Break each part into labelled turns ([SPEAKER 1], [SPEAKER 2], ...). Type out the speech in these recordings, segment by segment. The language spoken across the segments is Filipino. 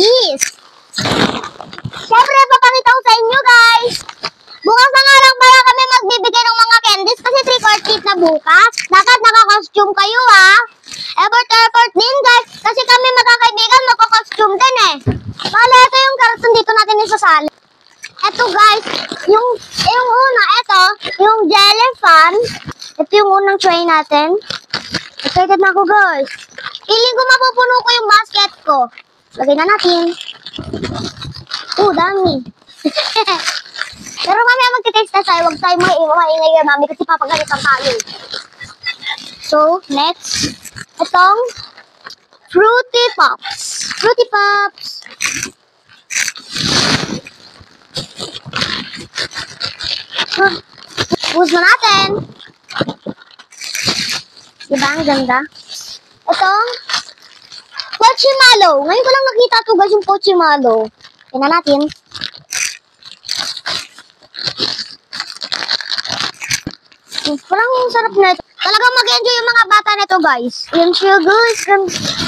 [SPEAKER 1] candies. Siyempre, papakita ko sa inyo, guys. Bukas na nga lang para kami magbibigay ng mga candies kasi trick or treat na bukas. Dapat naka-costume kayo, ha? Effort din, guys. Kasi kami magkakaibigan, magka-costume din, eh. Wala, ito yung karton dito natin isasali. Ito, guys. Yung una, ito, yung jelly fan. Ito yung unang tray natin. Excited na ako, guys. Feeling ko mapupuno ko yung basket ko. Lagay na natin. Dami. Pero mamaya magtitaste na tayo. Huwag tayo maingay yan, mami, kasi papagalitan tayo. So, next. Itong Fruity Pops. Fruity Pops. Boost na natin. Diba? Ang ganda. Itong Pochimalo. Ngayon ko lang nakita ito, guys, yung Pochimalo. Tingnan natin. Parang sarap na ito. Talagang mag-enjoy yung mga bata na ito, guys. Yan siya, guys.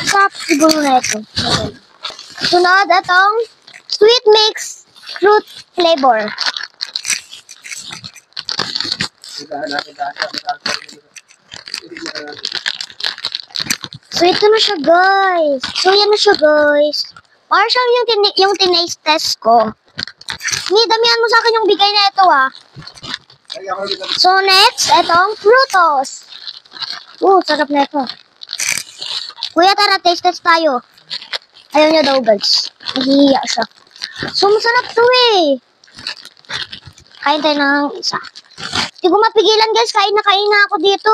[SPEAKER 1] Sarap siguro na ito. Sunod, itong Sweet Mix Fruit Flavor. So, ito na siya, guys. So, yan na siya, guys. Or siya yung tinaste test ko. Damihan mo sa akin yung bigay na ito, ah. So, next, itong Frutos. Sarap na ito. Kuya, tara, taste test tayo. Ayaw niya daw, guys. Nahihiya siya. So, masarap to, eh. Kain tayo ng isa. Hindi ko mapigilan, guys. Kain na ako dito.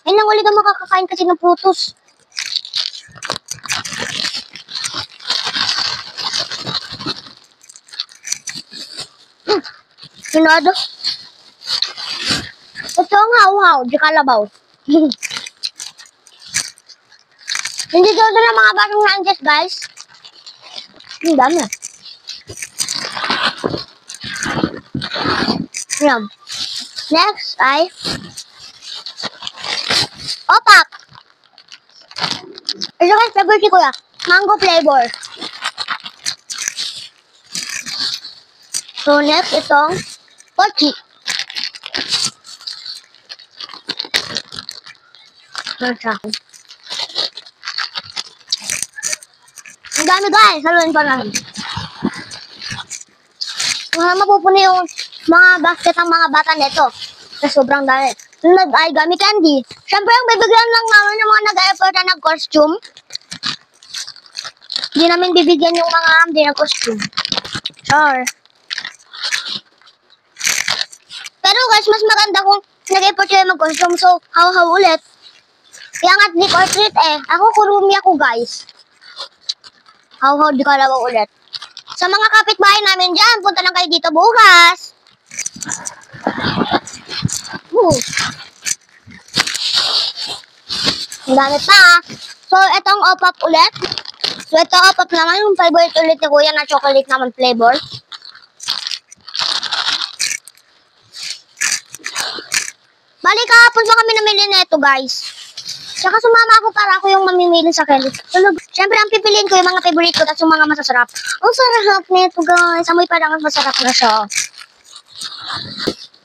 [SPEAKER 1] Ayun lang ulit ang makakakain kasi ng Frutos. Sinado. Ito ang hau-hau, di kalabaw. Hindi ito na mga batang nandiyan, guys. Ang dami. Yan. Next ay Opak. Ito guys, favorite ko ya. Mango flavor. So next, itong Pochi. Ang dami, guys. Haluin pa namin. Mapupuno yung mga basket ng mga bata nito. Kasi sobrang dami. Sunod ay gummy candy. Siyempre, yung bibigyan lang namin yung mga nag-effort na nag-costume. Hindi namin bibigyan yung mga hindi nag-costume. Sure. Pero guys, mas maganda kung nag-effort kayo mag-costume. So, how ulit. Kaya nga, trick or treat eh. Ako, kurumi ako, guys. How di ka lawa ulit. Sa mga kapitbahay namin dyan, punta lang kayo dito bukas. Ang dami pa. So, itong Opak ulit. So, ito Opak naman, yung favorite ulit ni Kuya na chocolate naman flavor. Bali, kahapon pa kami namili na ito, guys. Tsaka sumama ako para ako yung mamimili sa candy. Siyempre, ang pipiliin ko yung mga favorite ko at yung mga masasarap. Ang sarap nito, guys. Amoy parang masarap na siya.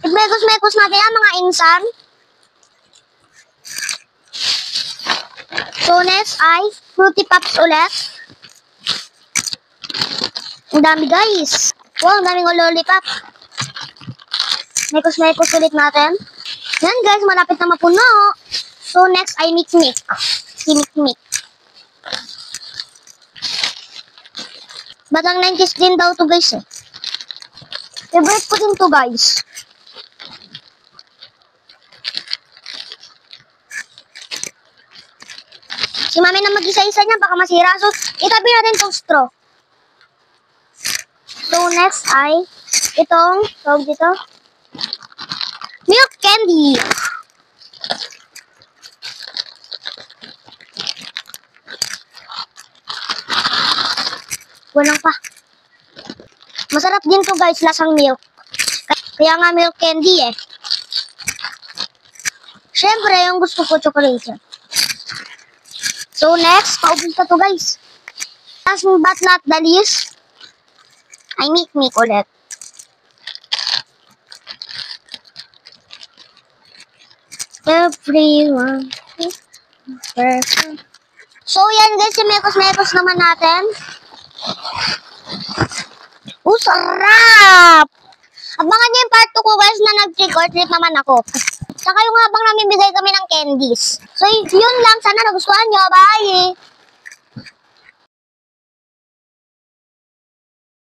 [SPEAKER 1] Mekos natin yan, mga insan. So, next ay Fruity Pops ulit. Ang dami, guys. Wow, ang daming lollipop. Mekos ulit natin. Yan, guys, malapit na mapuno. So, next ay Mikmik. Mikmik. Batang 90s din daw to, guys, eh. Favorite ko din to, guys. Si mami na mag-isa-isa niya, baka masira. So, itabi natin itong straw. So, next ay itong, tawag dito, milk candy. Walang pa. Masarap din to, guys, lasang milk. Kaya nga milk candy eh. Siyempre, yung gusto ko chocolate. So next, paubos na to, guys. Last but not the least, ay Mikmik ulit. Everyone is perfect. So yan guys, yung mekos-mekos naman natin. Sarap! Abangan niyo yung part 2 ko guys na nag-trick or treat naman ako. Saka yung habang namimigay kami ng candies. So yun lang, sana nagustuhan nyo. Bye!